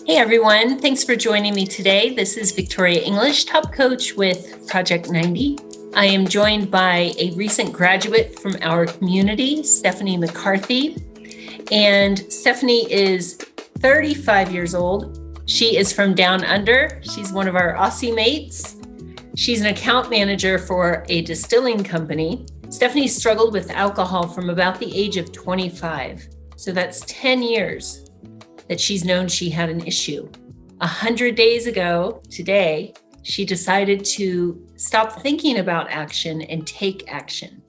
Hey everyone, thanks for joining me today. This is Victoria English, top coach with Project 90. I am joined by a recent graduate from our community, Stephanie McCarthy. And Stephanie is 35 years old. She is from Down Under. She's one of our Aussie mates. She's an account manager for a distilling company. Stephanie struggled with alcohol from about the age of 25. So that's 10 years that she's known she had an issue. 100 days ago today, she decided to stop thinking about action and take action.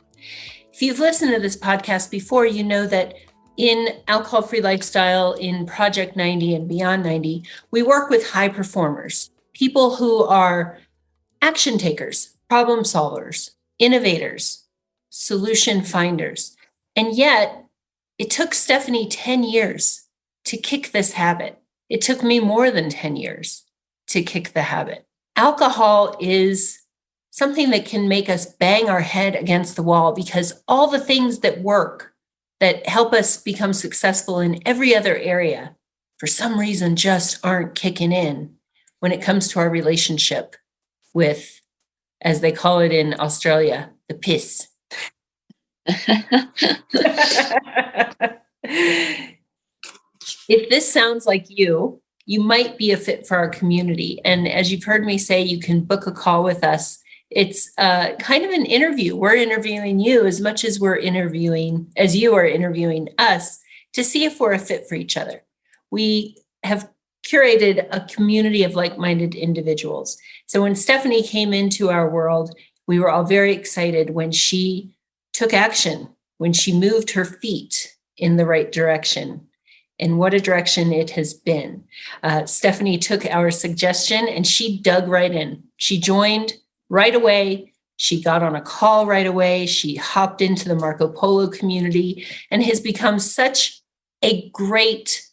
If you've listened to this podcast before, you know that in Alcohol-Free Lifestyle, in Project 90 and Beyond 90, we work with high performers, people who are action takers, problem solvers, innovators, solution finders. And yet, it took Stephanie 10 years to kick this habit. It took me more than 10 years to kick the habit. Alcohol is something that can make us bang our head against the wall because all the things that work, that help us become successful in every other area, for some reason just aren't kicking in when it comes to our relationship with, as they call it in Australia, the piss. If this sounds like you might be a fit for our community. And as you've heard me say, you can book a call with us. It's kind of an interview. We're interviewing you as much as you are interviewing us to see if we're a fit for each other. We have curated a community of like-minded individuals. So when Stephanie came into our world, we were all very excited when she took action, when she moved her feet in the right direction. And what a direction it has been. Stephanie took our suggestion and she dug right in. She joined right away. She got on a call right away. She hopped into the Marco Polo community and has become such a great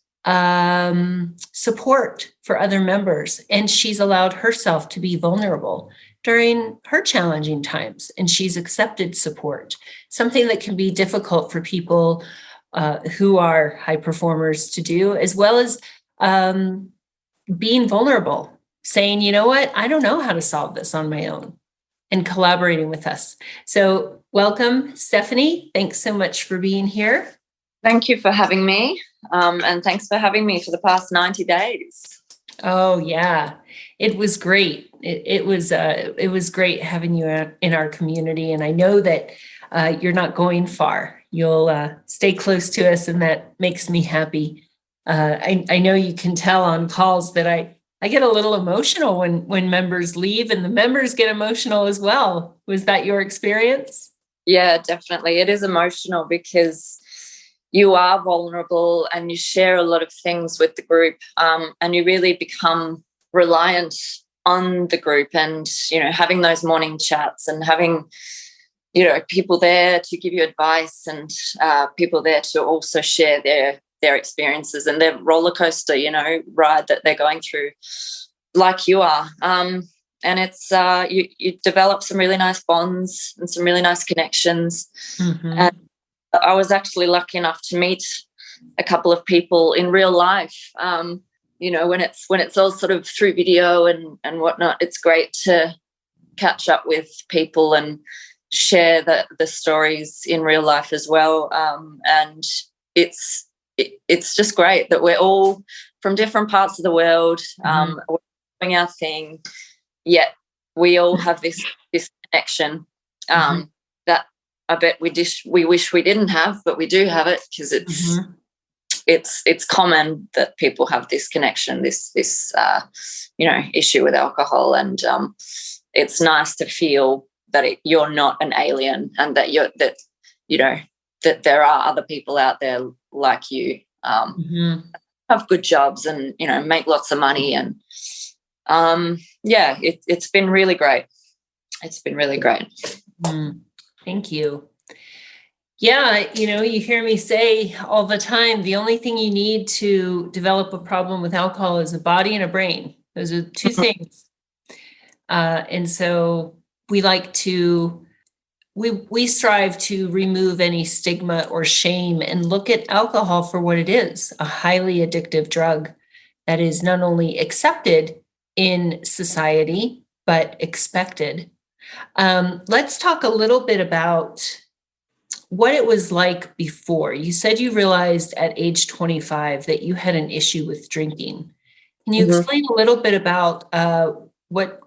support for other members. And she's allowed herself to be vulnerable during her challenging times. And she's accepted support, something that can be difficult for people who are high performers to do, as well as being vulnerable, saying, you know what, I don't know how to solve this on my own, and collaborating with us. So welcome, Stephanie. Thanks so much for being here. Thank you for having me. And thanks for having me for the past 90 days. Oh, yeah. It was great. It was great having you in our community. And I know that you're not going far. You'll stay close to us, and that makes me happy. I know you can tell on calls that I get a little emotional when members leave, and the members get emotional as well. Was that your experience? Yeah, definitely. It is emotional because you are vulnerable and you share a lot of things with the group, and you really become reliant on the group, and, having those morning chats and having people there to give you advice, and people there to also share their experiences and their roller coaster, ride that they're going through, like you are. And it's you develop some really nice bonds and some really nice connections. Mm-hmm. And I was actually lucky enough to meet a couple of people in real life. When it's all sort of through video and whatnot, it's great to catch up with people and share the stories in real life as well. And it's just great that we're all from different parts of the world, we're doing our thing, yet we all have this connection that I bet we wish we didn't have, but we do have it because it's common that people have this connection, this issue with alcohol, and it's nice to feel that you're not an alien, and that that there are other people out there like you, have good jobs and make lots of money, and it's been really great. It's been really great. Thank you. Yeah, you hear me say all the time, the only thing you need to develop a problem with alcohol is a body and a brain. Those are two things. And so we strive to remove any stigma or shame and look at alcohol for what it is, a highly addictive drug that is not only accepted in society, but expected. Let's talk a little bit about what it was like before. You said you realized at age 25 that you had an issue with drinking. Can you explain a little bit about what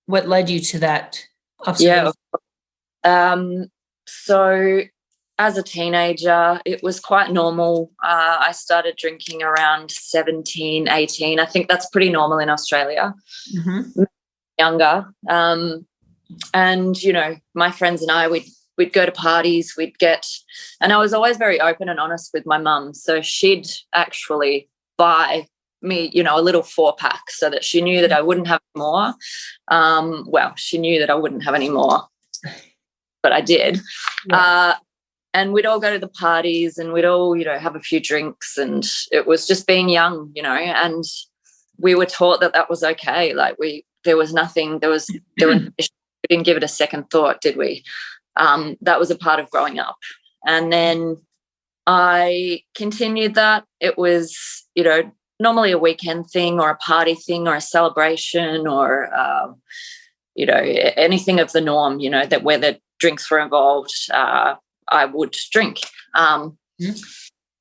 led you to that observation? Yeah. So as a teenager, it was quite normal. I started drinking around 17, 18. I think that's pretty normal in Australia. Younger. And, you know, my friends and I, we'd go to parties, and I was always very open and honest with my mum. So she'd actually buy me, you know, a little 4-pack so that she knew that I wouldn't have any more. Well, she knew that I wouldn't have any more, but I did. Yes. And we'd all go to the parties and we'd all, you know, have a few drinks, and it was just being young, you know, and we were taught that that was okay. Like there was nothing, we didn't give it a second thought, did we? That was a part of growing up. And then I continued that. It was, you know, normally a weekend thing or a party thing or a celebration or, you know, anything of the norm, you know, that where the drinks were involved, I would drink. And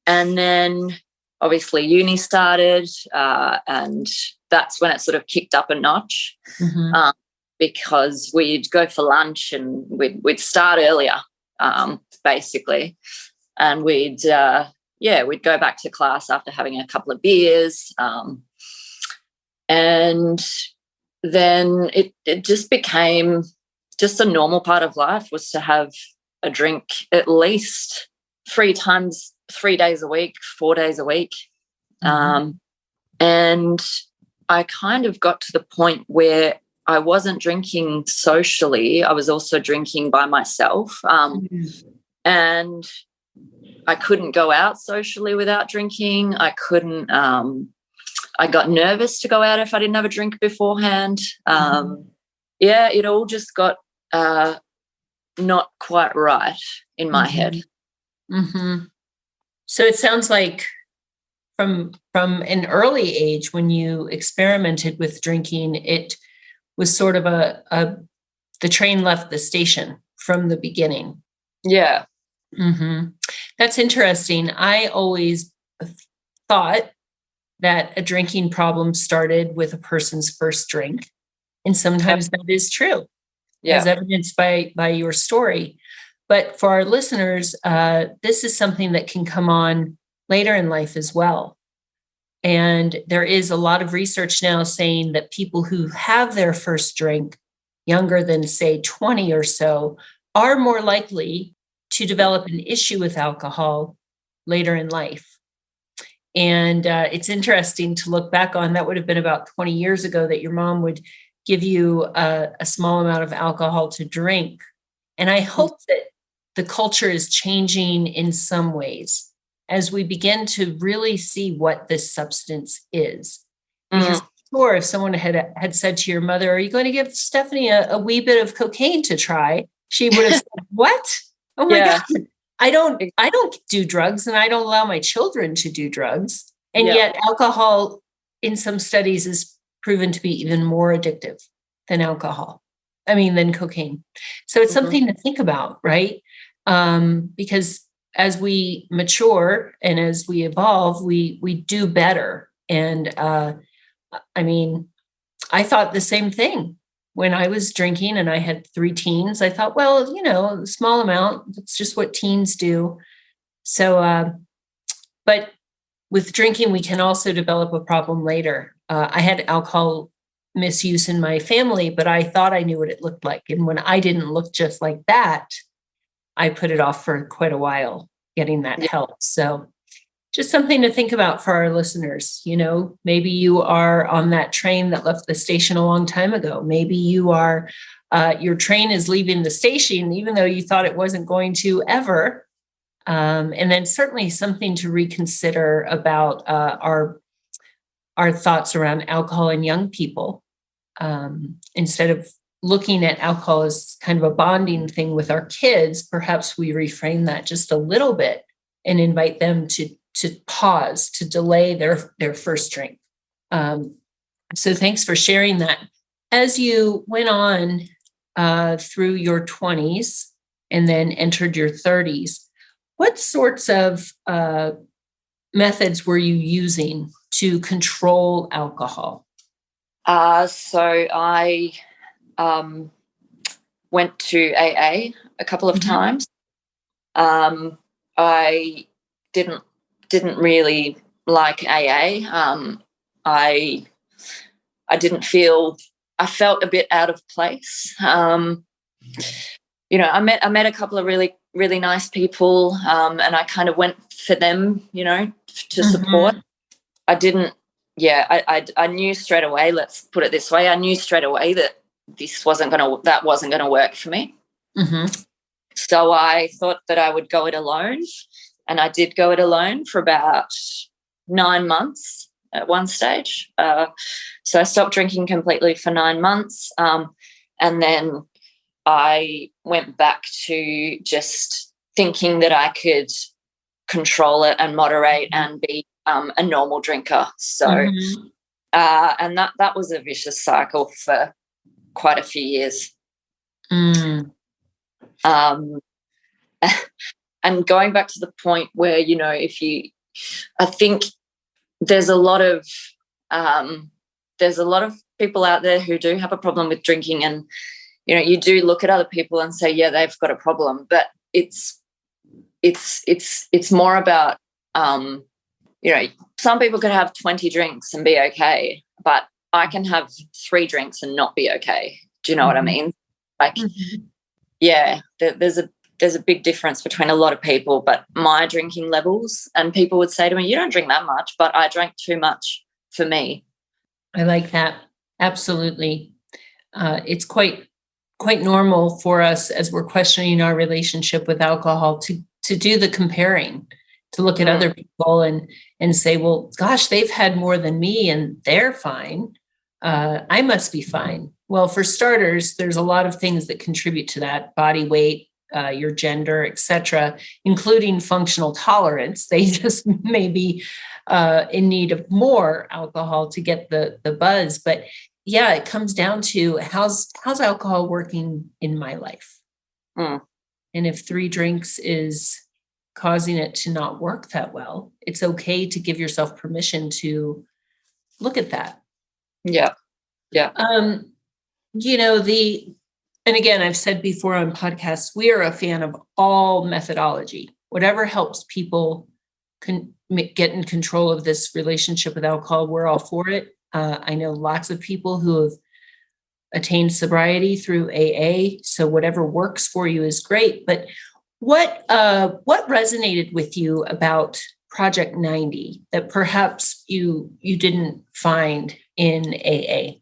then obviously uni started, and that's when it sort of kicked up a notch, because we'd go for lunch and we'd start earlier, basically, and we'd go back to class after having a couple of beers, and then it just became just a normal part of life was to have a drink at least 3 days a week, 4 days a week. And I kind of got to the point where I wasn't drinking socially. I was also drinking by myself. And I couldn't go out socially without drinking. I couldn't, I got nervous to go out if I didn't have a drink beforehand. It all just got not quite right in my head. So it sounds like from an early age, when you experimented with drinking, it was sort of the train left the station from the beginning. Yeah. That's interesting. I always thought that a drinking problem started with a person's first drink. And sometimes that is true, as evidenced by your story. But for our listeners, this is something that can come on later in life as well. And there is a lot of research now saying that people who have their first drink younger than, say, 20 or so are more likely to develop an issue with alcohol later in life. And it's interesting to look back on. That would have been about 20 years ago that your mom would give you a small amount of alcohol to drink. And I hope that the culture is changing in some ways as we begin to really see what this substance is. Because before, if someone had said to your mother, "Are you going to give Stephanie a wee bit of cocaine to try?" she would have said, "What? Oh my God. I don't do drugs, and I don't allow my children to do drugs." And yet alcohol in some studies is proven to be even more addictive than than cocaine. So it's something to think about, right? Because as we mature and as we evolve, we do better. And I thought the same thing when I was drinking and I had 3 teens. I thought, well, a small amount, that's just what teens do. So, but with drinking, we can also develop a problem later. I had alcohol misuse in my family, but I thought I knew what it looked like. And when I didn't look just like that, I put it off for quite a while, getting that help. So just something to think about for our listeners. Maybe you are on that train that left the station a long time ago. Maybe you are, your train is leaving the station, even though you thought it wasn't going to ever. And then certainly something to reconsider about our thoughts around alcohol in young people. Instead of looking at alcohol as kind of a bonding thing with our kids, perhaps we reframe that just a little bit and invite them to pause, to delay their first drink. So thanks for sharing that. As you went on through your 20s and then entered your 30s, what sorts of methods were you using to control alcohol? So I went to AA a couple of times. I didn't really like AA. I didn't feel, I felt a bit out of place. I met a couple of really, really nice people, and I kind of went for them, to support. I didn't, I knew straight away, let's put it this way, I knew straight away that that wasn't going to work for me. So I thought that I would go it alone, and I did go it alone for about 9 months at one stage. So I stopped drinking completely for 9 months, and then I went back to just thinking that I could control it and moderate and be a normal drinker. So, and that was a vicious cycle for quite a few years. And going back to the point where, I think there's a lot of people out there who do have a problem with drinking, and you do look at other people and say, yeah, they've got a problem, but it's more about some people could have 20 drinks and be okay, but I can have 3 drinks and not be okay. Do you know what I mean? Like, yeah, there's a big difference between a lot of people, but my drinking levels, and people would say to me, you don't drink that much, but I drank too much for me. I like that. Absolutely. It's quite normal for us as we're questioning our relationship with alcohol to do the comparing, to look at other people and say, well, gosh, they've had more than me and they're fine. I must be fine. Well, for starters, there's a lot of things that contribute to that: body weight, your gender, etc., including functional tolerance. They just may be in need of more alcohol to get the buzz. But yeah, it comes down to how's alcohol working in my life? And if 3 drinks is causing it to not work that well, it's okay to give yourself permission to look at that. Yeah. And again, I've said before on podcasts, we are a fan of all methodology. Whatever helps people get in control of this relationship with alcohol, we're all for it. I know lots of people who have attained sobriety through AA, so whatever works for you is great. But what resonated with you about Project 90 that perhaps you didn't find in AA?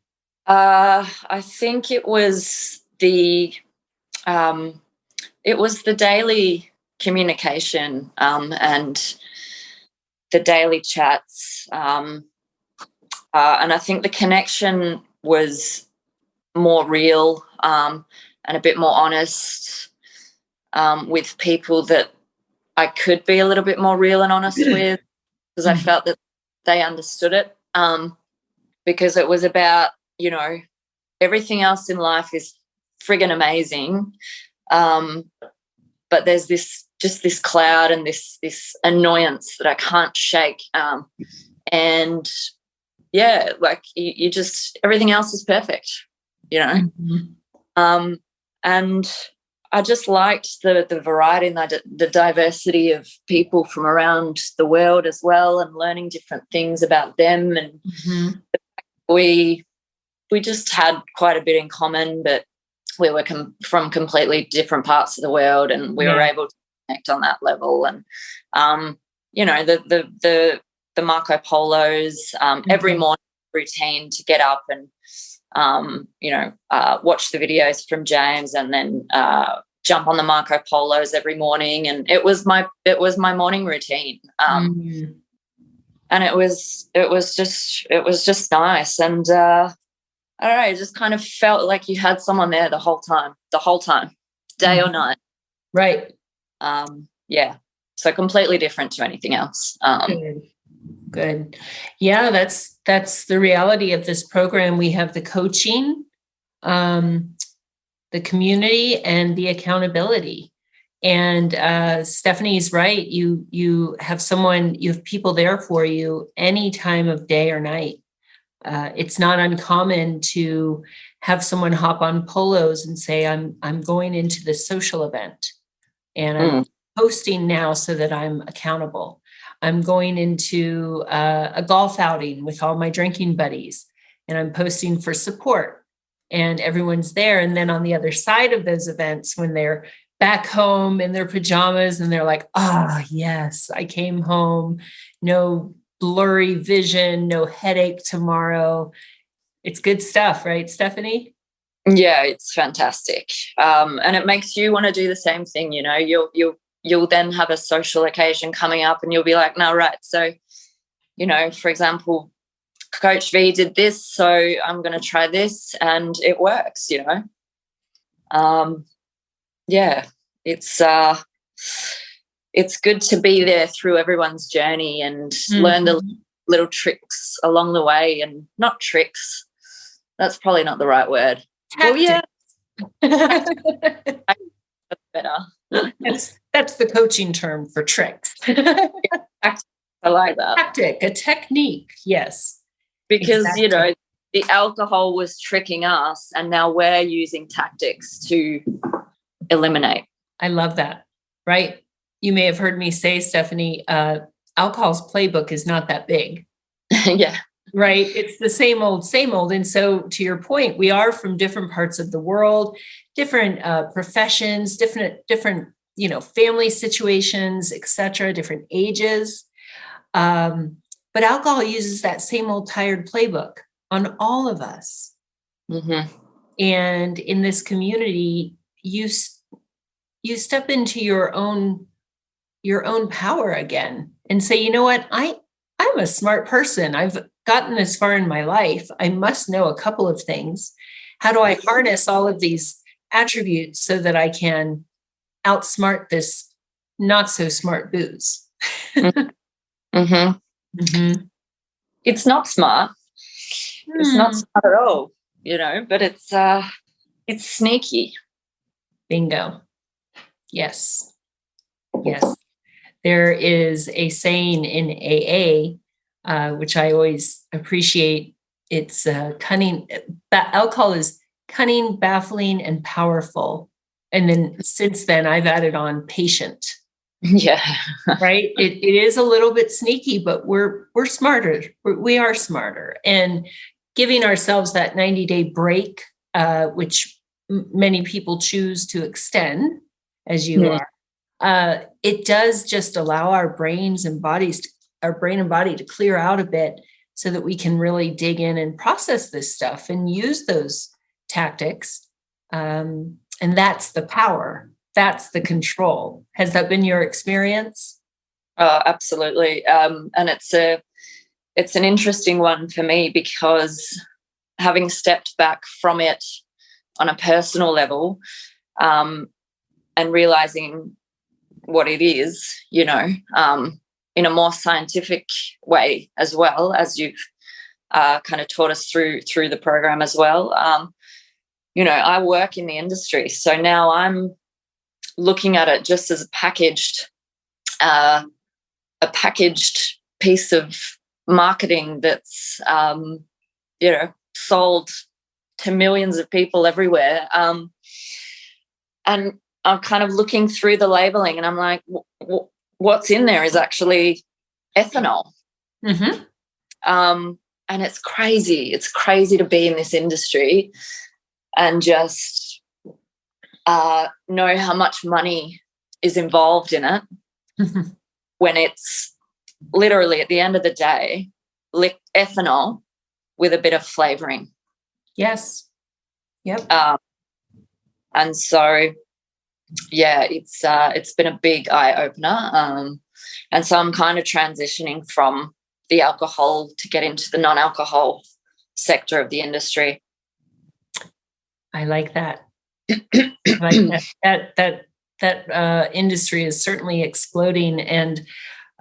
I think it was the daily communication and the daily chats, and I think the connection was more real and a bit more honest with people that I could be a little bit more real and honest with, because I felt that they understood it, because it was about, everything else in life is friggin' amazing, but there's this cloud and this annoyance that I can't shake, and yeah, like you just, everything else is perfect, and I just liked the variety and the diversity of people from around the world as well, and learning different things about them, and we just had quite a bit in common, but we were from completely different parts of the world, and we were able to connect on that level. And the Marco Polos, every morning routine to get up and watch the videos from James, and then jump on the Marco Polos every morning, and it was my morning routine, and it was just nice, and I don't know, it just kind of felt like you had someone there the whole time, day or night. Right. So completely different to anything else. Good. Yeah, that's the reality of this program. We have the coaching, the community, and the accountability. And Stephanie's right. You have people there for you any time of day or night. It's not uncommon to have someone hop on polos and say, I'm going into this social event and I'm posting now so that I'm accountable. I'm going into a golf outing with all my drinking buddies and I'm posting for support and everyone's there. And then on the other side of those events, when they're back home in their pajamas and they're like, yes, I came home, no blurry vision, no headache tomorrow. It's good stuff, right, Stephanie? Yeah, it's fantastic. And it makes you want to do the same thing. You'll then have a social occasion coming up and you'll be like, no, right. So, for example, Coach V did this, so I'm going to try this and it works, Yeah, it's good to be there through everyone's journey and learn the little tricks along the way, and not tricks. That's probably not the right word. Tactics. Well, yeah. That's better. That's the coaching term for tricks. I like that. A technique, yes. Because, the alcohol was tricking us and now we're using tactics to eliminate. I love that, right? You may have heard me say, Stephanie, alcohol's playbook is not that big. Yeah. Right. It's the same old, same old. And so to your point, we are from different parts of the world, different professions, different, family situations, et cetera, different ages. But alcohol uses that same old tired playbook on all of us. Mm-hmm. And in this community, you step into your own power again and say, you know what, I'm a smart person. I've gotten this far in my life. I must know a couple of things. How do I harness all of these attributes so that I can outsmart this not so smart booze? Mm-hmm. Mm-hmm. It's not smart. It's not smart at all, but it's sneaky. Bingo. Yes. There is a saying in AA, which I always appreciate. It's cunning. Alcohol is cunning, baffling, and powerful. And then since then, I've added on patient. Yeah. Right. It is a little bit sneaky, but we're smarter. We are smarter. And giving ourselves that 90-day break, which many people choose to extend, as you are, it does just allow our brain and body to clear out a bit so that we can really dig in and process this stuff and use those tactics. And that's the power. That's the control. Has that been your experience? Absolutely. And it's an interesting one for me because having stepped back from it on a personal level, and realizing what it is, in a more scientific way, as well as you've kind of taught us through the program as well. I work in the industry, so now I'm looking at it just as a packaged piece of marketing that's sold to millions of people everywhere. And I'm kind of looking through the labeling and I'm like, what's in there is actually ethanol. Mm-hmm. And it's crazy. It's crazy to be in this industry and just know how much money is involved in it when it's literally, at the end of the day, ethanol with a bit of flavoring. Yes. Yep. And so, yeah, it's been a big eye opener. And so I'm kind of transitioning from the alcohol to get into the non-alcohol sector of the industry. I like that. Like that industry is certainly exploding. And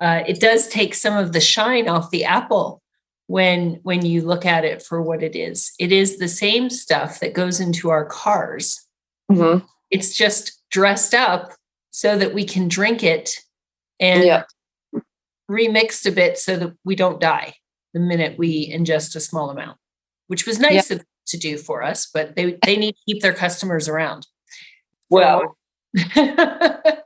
it does take some of the shine off the apple when you look at it for what it is. It is the same stuff that goes into our cars. Mm-hmm. It's just dressed up so that we can drink it and remixed a bit so that we don't die the minute we ingest a small amount, which was nice of them to do for us, but they need to keep their customers around. Well, was it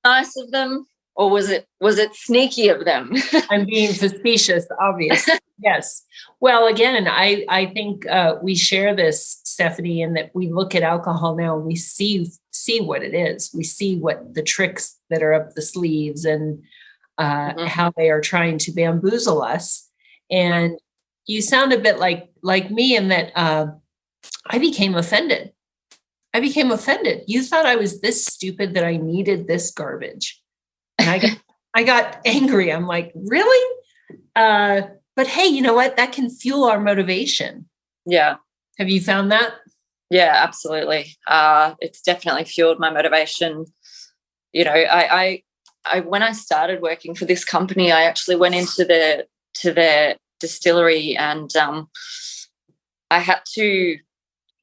nice of them, or was it sneaky of them? I'm being facetious, obviously. Yes. Well, again, I think we share this, Stephanie, in that we look at alcohol now and we see what it is. We see what the tricks that are up the sleeves and how they are trying to bamboozle us. And you sound a bit like me in that I became offended. You thought I was this stupid that I needed this garbage. And I got angry. I'm like, really? But hey, you know what? That can fuel our motivation. Yeah. Have you found that? Yeah, absolutely. It's definitely fueled my motivation. You know, I when I started working for this company, I actually went into their distillery, and I had to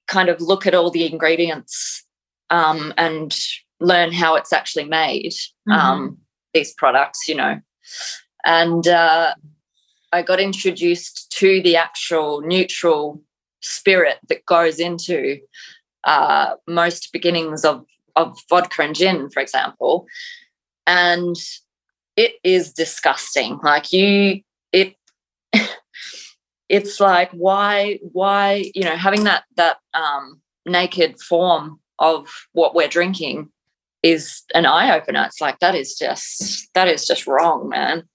kind of look at all the ingredients and learn how it's actually made, these products, you know. And I got introduced to the actual neutral spirit that goes into most beginnings of vodka and gin, for example. And it is disgusting. Like it's like, why, you know, having that naked form of what we're drinking is an eye opener. It's like, that is just wrong, man.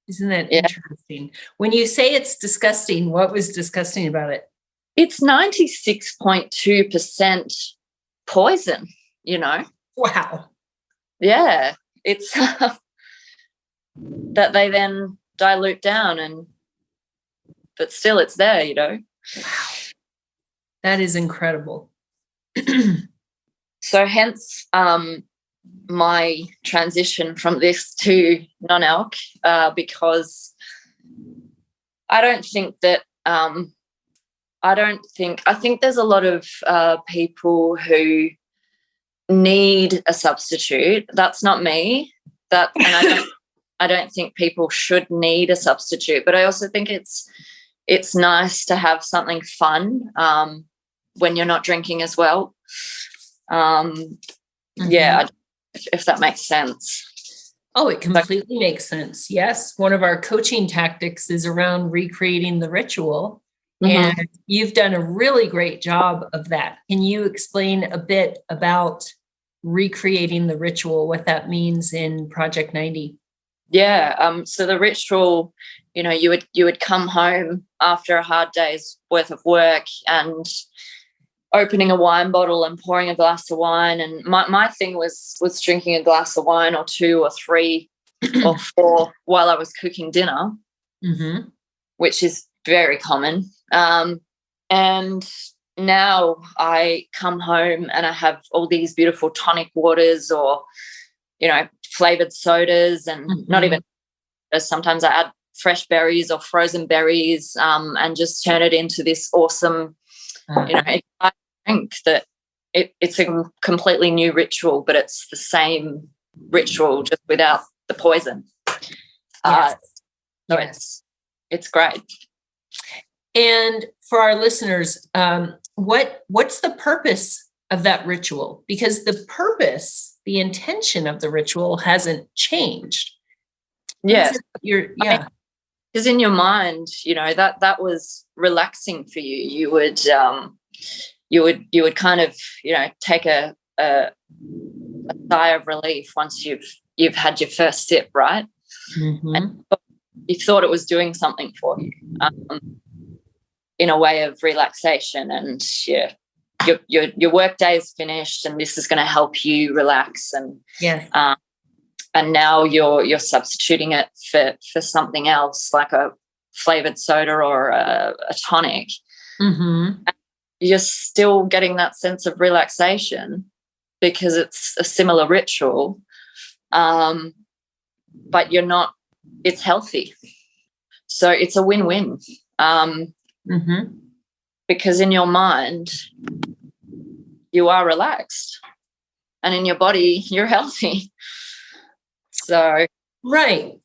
Isn't that interesting? When you say it's disgusting, what was disgusting about it? It's 96.2% poison, you know? Wow. Yeah. It's that they then dilute down, but still it's there, you know? Wow. That is incredible. So hence my transition from this to non-alc, because I don't think that I think there's a lot of people who need a substitute. That's not me. And I don't think people should need a substitute, but I also think it's nice to have something fun when you're not drinking as well. Yeah, if that makes sense. Oh, it completely makes sense. Yes. One of our coaching tactics is around recreating the ritual. And you've done a really great job of that. Can you explain a bit about recreating the ritual, what that means in Project 90? Yeah. So the ritual, you know, you would come home after a hard day's worth of work and opening a wine bottle and pouring a glass of wine. And my thing was drinking a glass of wine or two or three or four while I was cooking dinner, which is very common. And now I come home and I have all these beautiful tonic waters or, you know, flavored sodas, and not even, sometimes I add fresh berries or frozen berries, and just turn it into this awesome, you know, drink that it's a completely new ritual, but it's the same ritual just without the poison. It's great. And for our listeners, what's the purpose of that ritual? Because the intention of the ritual hasn't changed. Yes. Because in your mind, you know, that was relaxing for you. You would kind of, you know, take a sigh of relief once you've had your first sip, right? And you thought it was doing something for you, in a way of relaxation, and your work day is finished, and this is going to help you relax, and and now you're substituting it for something else, like a flavored soda or a tonic. You're still getting that sense of relaxation because it's a similar ritual, but you're not, it's healthy. So it's a win-win. Because in your mind, you are relaxed, and in your body, you're healthy. So, right.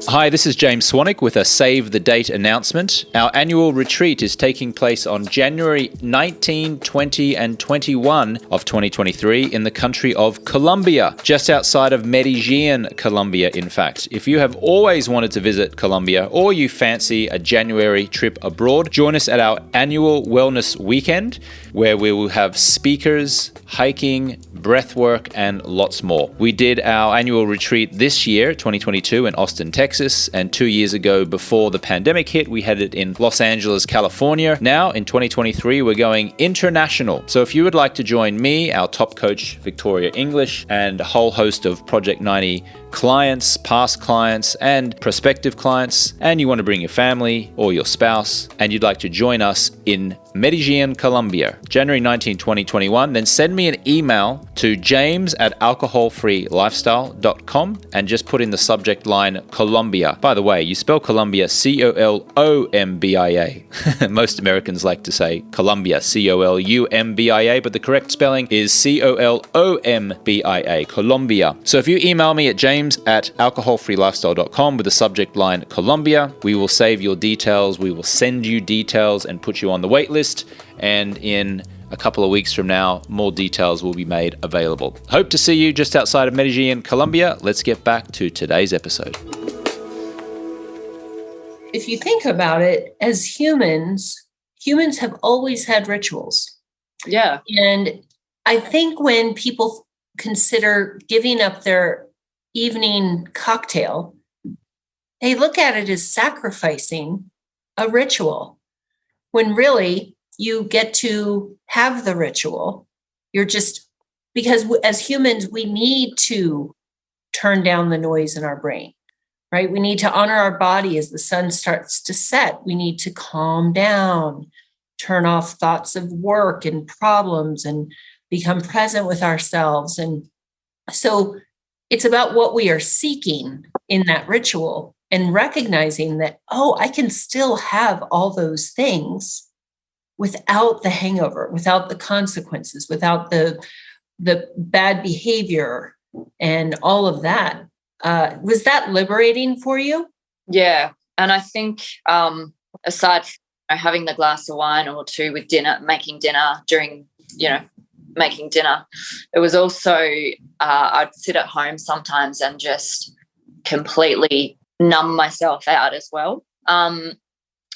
Hi, this is James Swanwick with a Save the Date announcement. Our annual retreat is taking place on January 19, 20 and 21 of 2023 in the country of Colombia, just outside of Medellin, Colombia, in fact. If you have always wanted to visit Colombia or you fancy a January trip abroad, join us at our annual wellness weekend where we will have speakers, hiking, breathwork, and lots more. We did our annual retreat this year, 2022, in Austin, Texas. And 2 years ago, before the pandemic hit, we had it in Los Angeles, California. Now, in 2023, we're going international. So if you would like to join me, our top coach, Victoria English, and a whole host of Project 90 clients, past clients, and prospective clients, and you want to bring your family or your spouse, and you'd like to join us in Medellin, Colombia, January 19, 2021, then send me an email to james@alcoholfreelifestyle.com and just put in the subject line Colombia. By the way, you spell Colombia Colombia. Most Americans like to say Colombia, Columbia, but the correct spelling is Colombia, Colombia. So if you email me at james@alcoholfreelifestyle.com with the subject line Colombia, we will save your details, we will send you details and put you on the wait list, and in a couple of weeks from now, more details will be made available. Hope to see you just outside of Medellin, Colombia. Let's get back to today's episode. If you think about it, as humans have always had rituals. yeah. And I think when people consider giving up their evening cocktail, they look at it as sacrificing a ritual, when really you get to have the ritual. You're just, because as humans, we need to turn down the noise in our brain, right? We need to honor our body as the sun starts to set. We need to calm down, turn off thoughts of work and problems, and become present with ourselves. And so it's about what we are seeking in that ritual, and recognizing that, I can still have all those things without the hangover, without the consequences, without the bad behavior and all of that. Was that liberating for you? Yeah. And I think aside from having the glass of wine or two with dinner, making dinner, it was also I'd sit at home sometimes and just completely numb myself out as well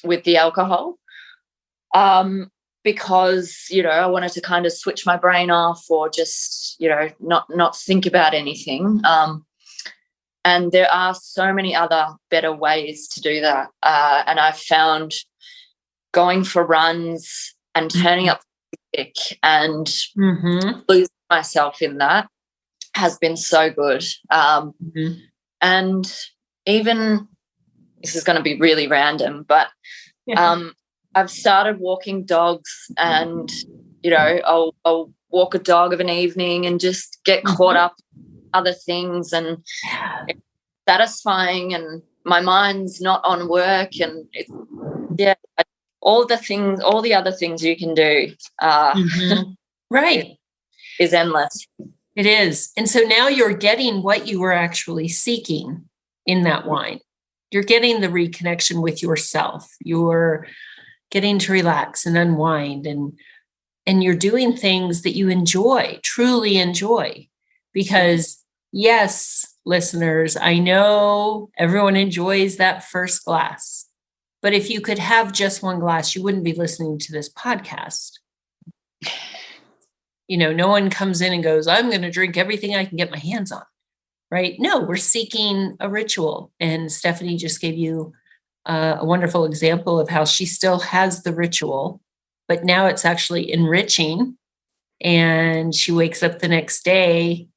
with the alcohol, because I wanted to kind of switch my brain off, or just not think about anything, and there are so many other better ways to do that, and I've found going for runs and turning up music and losing myself in that has been so good. And even, this is going to be really random, but I've started walking dogs, and I'll walk a dog of an evening and just get caught up in other things, and it's satisfying, and my mind's not on work, and it's all the other things you can do right is endless. It is. And so now you're getting what you were actually seeking in that wine. You're getting the reconnection with yourself. You're getting to relax and unwind, and you're doing things that you enjoy, truly enjoy. Because yes, listeners, I know everyone enjoys that first glass, but if you could have just one glass, you wouldn't be listening to this podcast. No one comes in and goes, I'm going to drink everything I can get my hands on, right? No, we're seeking a ritual. And Stephanie just gave you a wonderful example of how she still has the ritual, but now it's actually enriching. And she wakes up the next day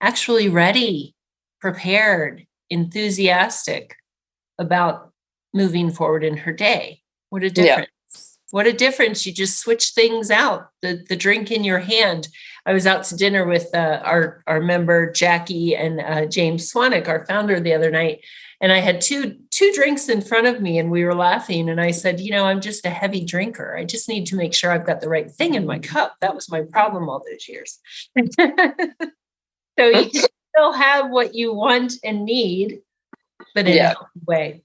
actually ready, prepared, enthusiastic about moving forward in her day. What a difference. Yeah. What a difference. You just switch things out. The drink in your hand. I was out to dinner with our member Jackie and James Swanwick, our founder, the other night, and I had two drinks in front of me, and we were laughing. And I said, I'm just a heavy drinker. I just need to make sure I've got the right thing in my cup. That was my problem all those years. So you can still have what you want and need, but in a healthy way.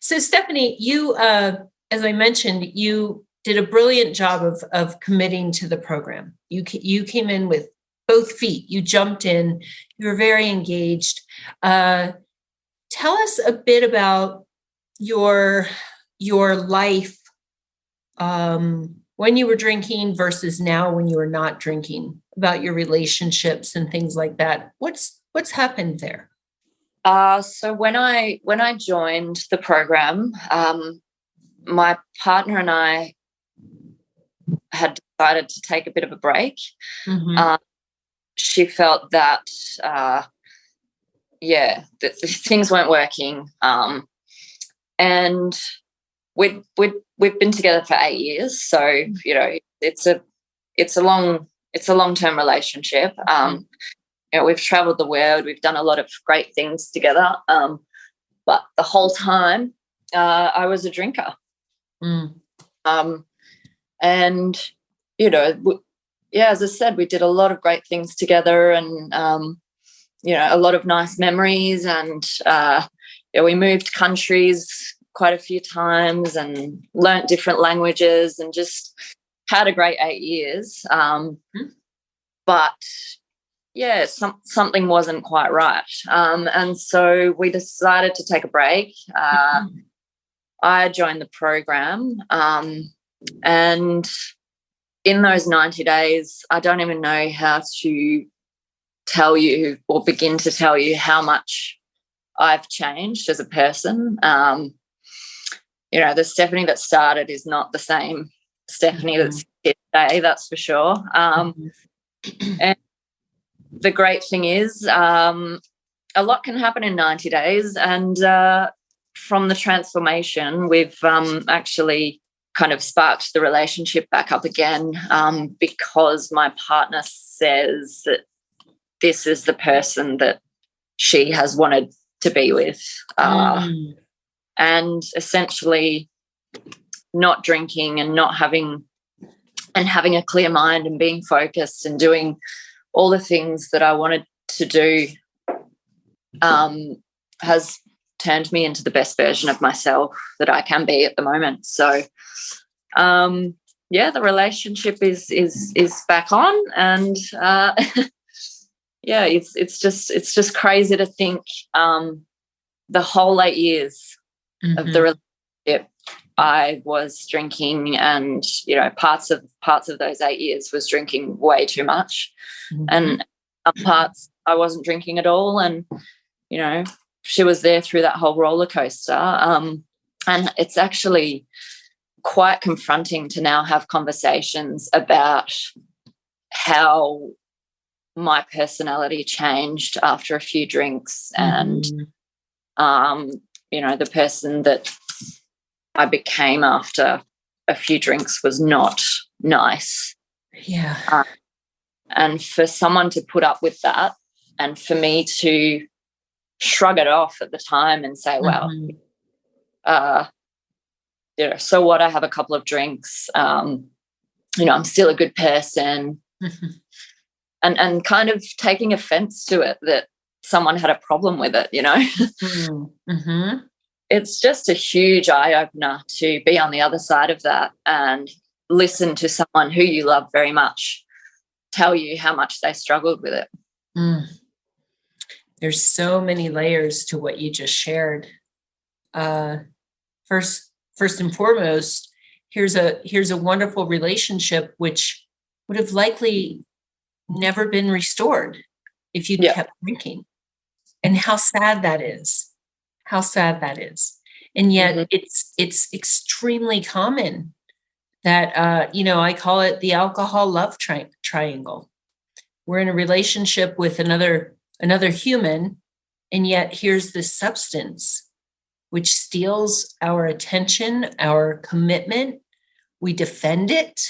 So Stephanie, you, as I mentioned, you did a brilliant job of committing to the program. You came in with both feet. You jumped in. You were very engaged. Tell us a bit about your life when you were drinking versus now when you are not drinking, about your relationships and things like that. What's happened there? So when I joined the program, my partner and I had decided to take a bit of a break. Mm-hmm. She felt that things weren't working, and we've been together for 8 years, so it's a long-term relationship. We've traveled the world, we've done a lot of great things together, but the whole time I was a drinker. And as I said, we did a lot of great things together, and a lot of nice memories, and we moved countries quite a few times and learnt different languages and just had a great 8 years. But something wasn't quite right, and so we decided to take a break. I joined the program, and in those 90 days, I don't even know how to tell you or begin to tell you how much I've changed as a person. The Stephanie that started is not the same Stephanie that's here today, that's for sure. And the great thing is a lot can happen in 90 days, and from the transformation, we've actually kind of sparked the relationship back up again, because my partner says that this is the person that she has wanted to be with. And essentially not drinking and not having a clear mind and being focused and doing all the things that I wanted to do has turned me into the best version of myself that I can be at the moment. So the relationship is back on, and it's just crazy to think the whole 8 years of the relationship I was drinking, and parts of those 8 years was drinking way too much, and some parts I wasn't drinking at all, and she was there through that whole roller coaster, and it's actually quite confronting to now have conversations about how my personality changed after a few drinks, and the person that I became after a few drinks was not nice. Yeah. And for someone to put up with that, and for me to shrug it off at the time and say, well, so what, I have a couple of drinks, I'm still a good person, and kind of taking offense to it that someone had a problem with it, It's just a huge eye-opener to be on the other side of that and listen to someone who you love very much tell you how much they struggled with it. There's so many layers to what you just shared. First and foremost, here's a wonderful relationship which would have likely never been restored if you kept drinking. And how sad that is. And yet it's extremely common that, I call it the alcohol love triangle. We're in a relationship with another human, and yet here's this substance which steals our attention, our commitment. We defend it.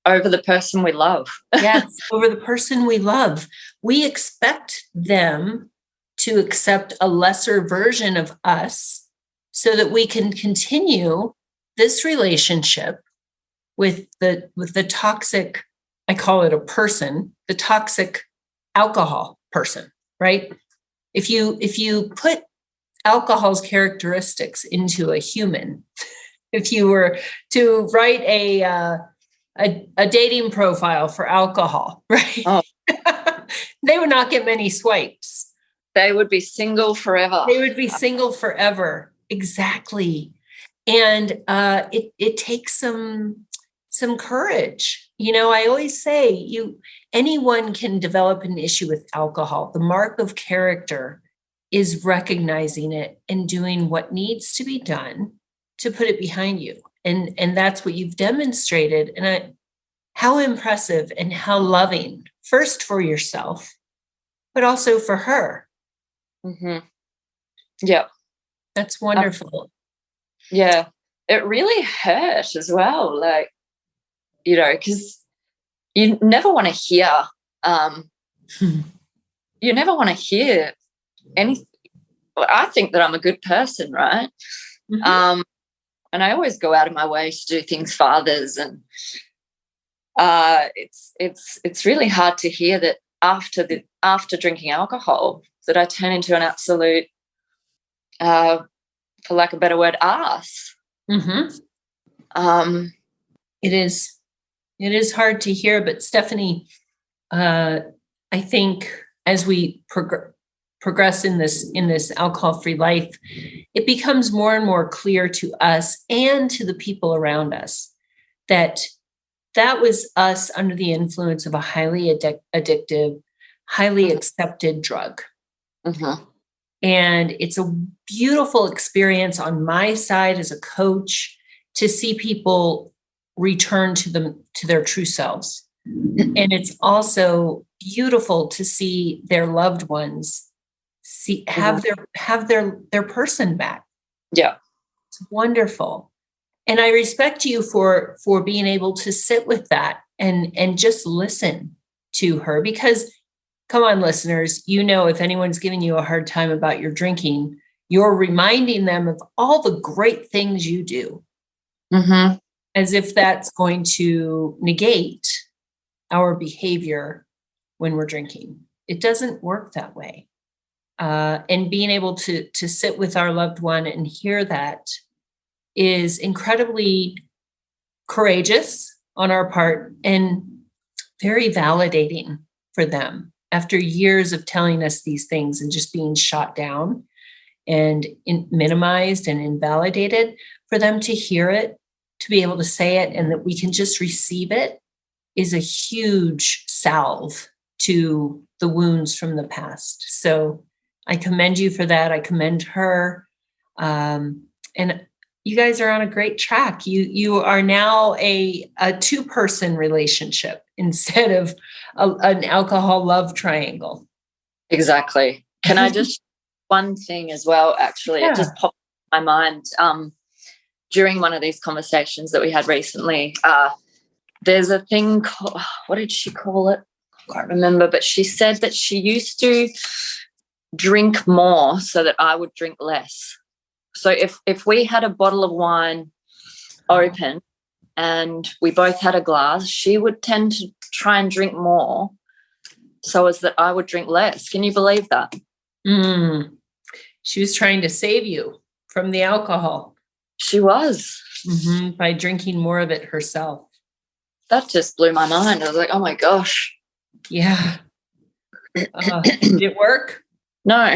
over the person we love. Yes, over the person we love. We expect them to accept a lesser version of us so that we can continue this relationship with the toxic, I call it a person, the toxic alcohol person, right? If you put alcohol's characteristics into a human, if you were to write a dating profile for alcohol, right? Oh. They would not get many swipes. They would be single forever. They would be single forever. Exactly. And it takes some courage. I always say anyone can develop an issue with alcohol. The mark of character is recognizing it and doing what needs to be done to put it behind you. And that's what you've demonstrated. And how impressive and how loving, first for yourself, but also for her. Mm-hmm. Yeah. That's wonderful. Yeah. It really hurt as well. Because you never want to hear, anything. I think that I'm a good person, right? Mm-hmm. And I always go out of my way to do things for others. And it's really hard to hear that after drinking alcohol that I turn into an absolute, for lack of a better word, ass. Mm-hmm. It is hard to hear, but Stephanie, I think as we progress in this alcohol-free life, it becomes more and more clear to us and to the people around us that was us under the influence of a highly addictive, highly accepted drug. Mm-hmm. And it's a beautiful experience on my side as a coach to see people return to their true selves. And it's also beautiful to see their loved ones have their person back. Yeah. It's wonderful. And I respect you for being able to sit with that and just listen to her, because come on, listeners, if anyone's giving you a hard time about your drinking, you're reminding them of all the great things you do. Mm-hmm. As if that's going to negate our behavior when we're drinking. It doesn't work that way. And being able to sit with our loved one and hear that is incredibly courageous on our part and very validating for them after years of telling us these things and just being shot down and minimized and invalidated. For them to hear it, to be able to say it, and that we can just receive it is a huge salve to the wounds from the past. So I commend you for that. I commend her. And you guys are on a great track. You are now a two-person relationship instead of an alcohol love triangle. Exactly. Can I just one thing as well, actually, It just popped in my mind. During one of these conversations that we had recently, there's a thing called, what did she call it? I can't remember, but she said that she used to drink more so that I would drink less. So if we had a bottle of wine open and we both had a glass, she would tend to try and drink more so as that I would drink less. Can you believe that? She was trying to save you from the alcohol. She was. Mm-hmm. By drinking more of it herself. That just blew my mind. I was like, oh my gosh. Yeah. Did it work? No.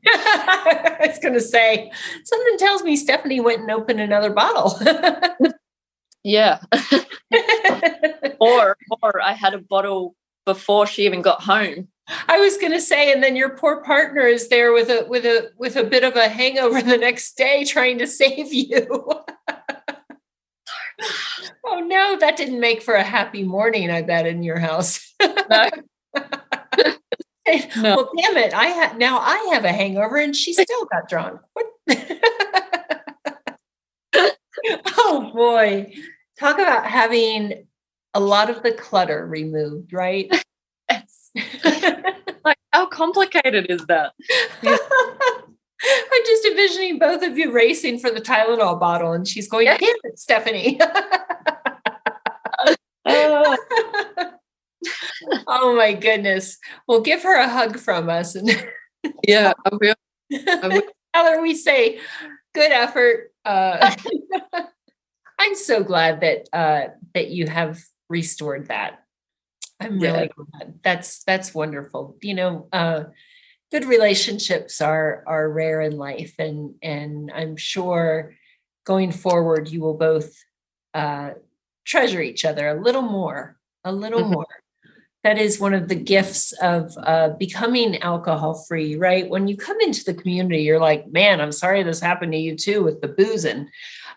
I was going to say, something tells me Stephanie went and opened another bottle. Yeah. or I had a bottle before she even got home. I was going to say, and then your poor partner is there with a bit of a hangover the next day trying to save you. Oh no, that didn't make for a happy morning, I bet, in your house. No. No. Well, damn it! Now I have a hangover, and she still got drunk. What? Oh boy, talk about having a lot of the clutter removed, right? Yes. Like, how complicated is that? Yeah. I'm just envisioning both of you racing for the Tylenol bottle, and she's going, "Damn it, Stephanie." Oh my goodness. Well, give her a hug from us. And yeah, I will. Tell her we say, good effort. I'm so glad that you have restored that. I'm really glad. That's wonderful. Good relationships are rare in life, and I'm sure going forward you will both treasure each other a little more. That is one of the gifts of becoming alcohol-free, right? When you come into the community, you're like, man, I'm sorry this happened to you too with the boozing.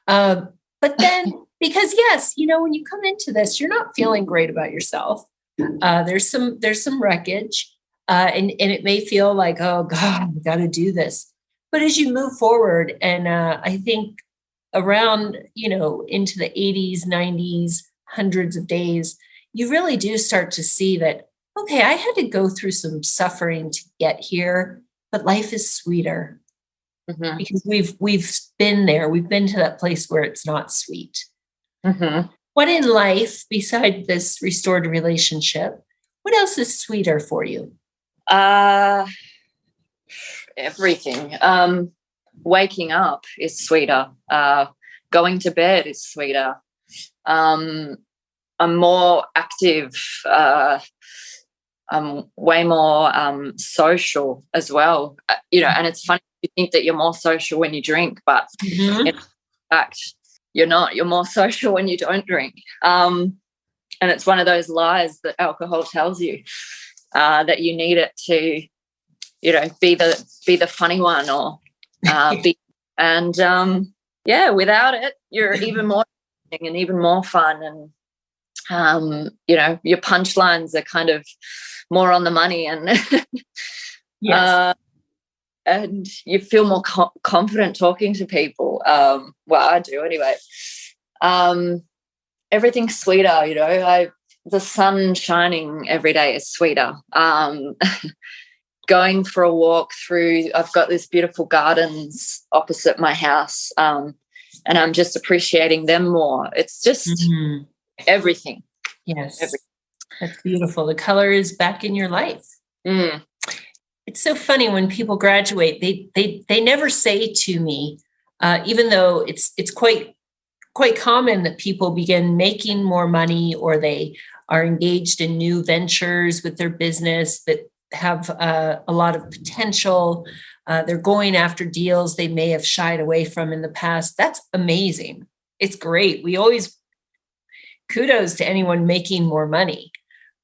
But then, because yes, when you come into this, you're not feeling great about yourself. There's some wreckage, and it may feel like, oh God, we got to do this. But as you move forward, and I think around, into the 80s, 90s, hundreds of days, you really do start to see that, okay, I had to go through some suffering to get here, but life is sweeter because we've been there. We've been to that place where it's not sweet. What in life, beside this restored relationship, what else is sweeter for you? Everything. Waking up is sweeter. Going to bed is sweeter. I'm more active. I'm way more social as well. And it's funny, you think that you're more social when you drink, but in fact, you're not. You're more social when you don't drink. And it's one of those lies that alcohol tells you, that you need it to, be the funny one or without it, you're even more and even more fun. And your punchlines are kind of more on the money, and and you feel more confident talking to people. Well, I do anyway. Everything's sweeter, the sun shining every day is sweeter. Going for a walk through, I've got these beautiful gardens opposite my house, and I'm just appreciating them more. It's just everything. Yes. That's beautiful. The color is back in your life. It's so funny when people graduate, they never say to me, even though it's quite common that people begin making more money, or they are engaged in new ventures with their business that have a lot of potential. They're going after deals they may have shied away from in the past. That's amazing. It's great. We always kudos to anyone making more money,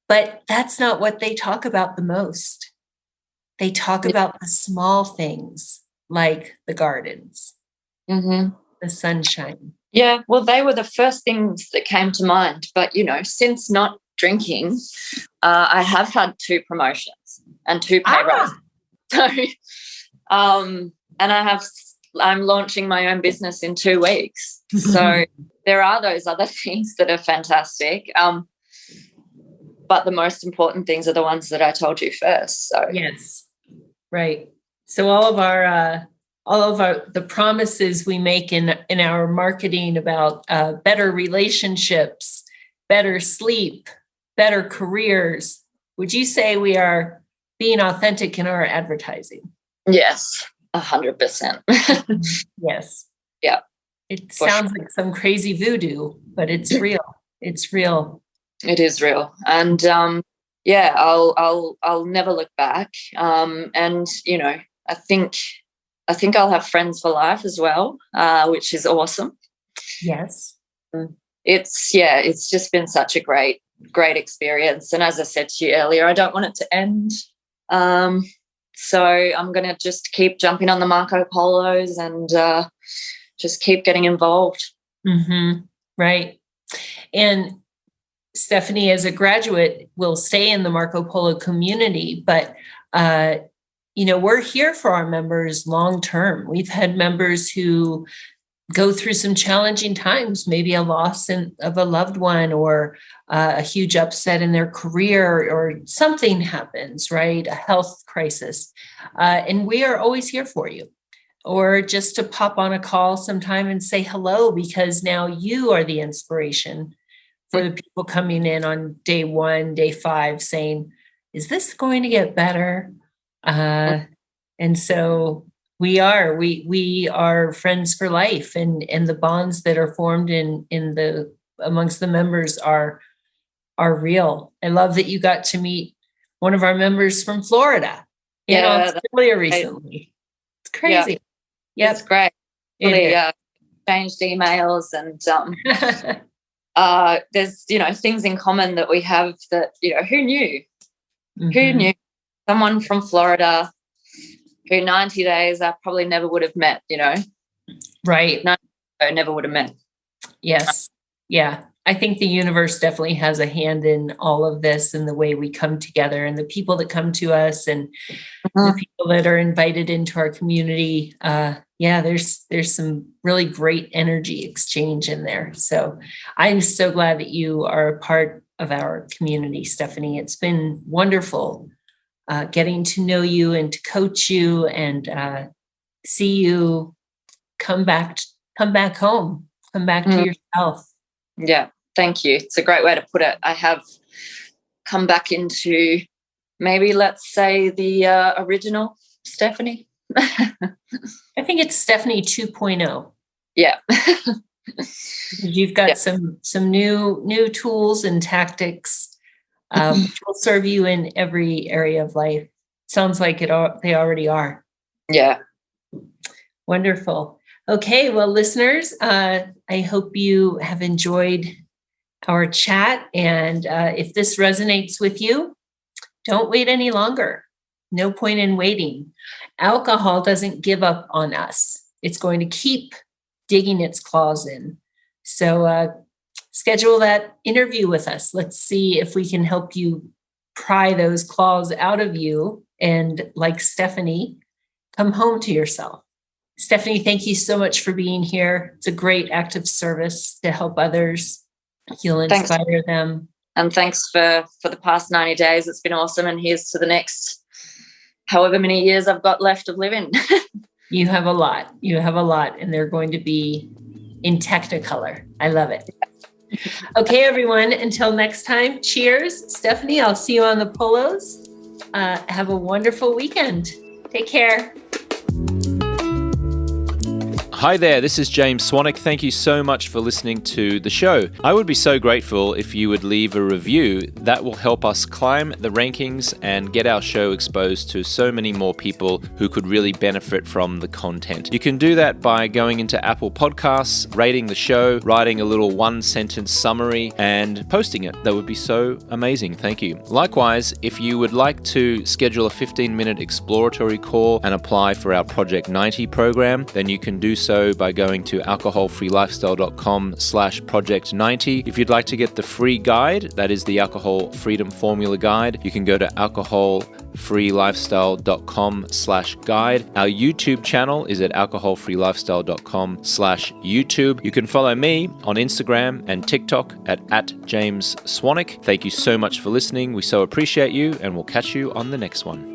but that's not what they talk about the most. They talk about the small things like the gardens, the sunshine. Yeah, well, they were the first things that came to mind. But, since not drinking, I have had 2 promotions and 2 pay raises. So, and I'm launching my own business in 2 weeks. So there are those other things that are fantastic. But the most important things are the ones that I told you first. So yes, right. So all of the promises we make in our marketing about better relationships, better sleep, better careers. Would you say we are being authentic in our advertising? Yes, 100%. Yes. Yeah. It sounds like some crazy voodoo, but it's real. It's real. It is real. And I'll never look back. And I think I'll have friends for life as well, which is awesome. Yes. It's just been such a great experience. And as I said to you earlier, I don't want it to end. So I'm going to just keep jumping on the Marco Polos and just keep getting involved. Right. And Stephanie, as a graduate, will stay in the Marco Polo community, but we're here for our members long term. We've had members who go through some challenging times, maybe a loss of a loved one, or a huge upset in their career, or something happens, right? A health crisis. And we are always here for you. Or just to pop on a call sometime and say hello, because now you are the inspiration for the people coming in on day 1, day 5, saying, is this going to get better? And so we are friends for life, and the bonds that are formed amongst the members are real. I love that you got to meet one of our members from Florida in Australia recently. It's crazy. Yeah, it's great. Really exchanged emails, and there's things in common that we have that who knew? Mm-hmm. Who knew? Someone from Florida who 90 days I probably never would have met. Right? No, I never would have met. Yes. Yeah. I think the universe definitely has a hand in all of this, and the way we come together, and the people that come to us, and the people that are invited into our community. There's some really great energy exchange in there. So I'm so glad that you are a part of our community, Stephanie. It's been wonderful getting to know you and to coach you, and see you come back home, come back to yourself. Yeah, thank you. It's a great way to put it. I have come back into, maybe let's say, the original Stephanie. I think it's Stephanie 2.0. Yeah. You've got some new tools and tactics which will serve you in every area of life. Sounds like they already are. Yeah. Wonderful. Okay, well, listeners, I hope you have enjoyed our chat. And if this resonates with you, don't wait any longer. No point in waiting. Alcohol doesn't give up on us. It's going to keep digging its claws in. So schedule that interview with us. Let's see if we can help you pry those claws out of you, and, like Stephanie, come home to yourself. Stephanie, thank you so much for being here. It's a great act of service to help others. You'll inspire them. And thanks for the past 90 days. It's been awesome. And here's to the next however many years I've got left of living. You have a lot. And they're going to be in Technicolor. I love it. Okay, everyone, until next time, cheers. Stephanie, I'll see you on the polos. Have a wonderful weekend. Take care. Hi there, this is James Swanwick. Thank you so much for listening to the show. I would be so grateful if you would leave a review. That will help us climb the rankings and get our show exposed to so many more people who could really benefit from the content. You can do that by going into Apple Podcasts, rating the show, writing a little 1-sentence summary, and posting it. That would be so amazing. Thank you. Likewise, if you would like to schedule a 15-minute exploratory call and apply for our Project 90 program, then you can do so by going to alcoholfreelifestyle.com/project90. If you'd like to get the free guide, that is the Alcohol Freedom Formula Guide, you can go to alcoholfreelifestyle.com/guide. Our YouTube channel is at alcoholfreelifestyle.com/YouTube. You can follow me on Instagram and TikTok at James Swanwick. Thank you so much for listening. We so appreciate you, and we'll catch you on the next one.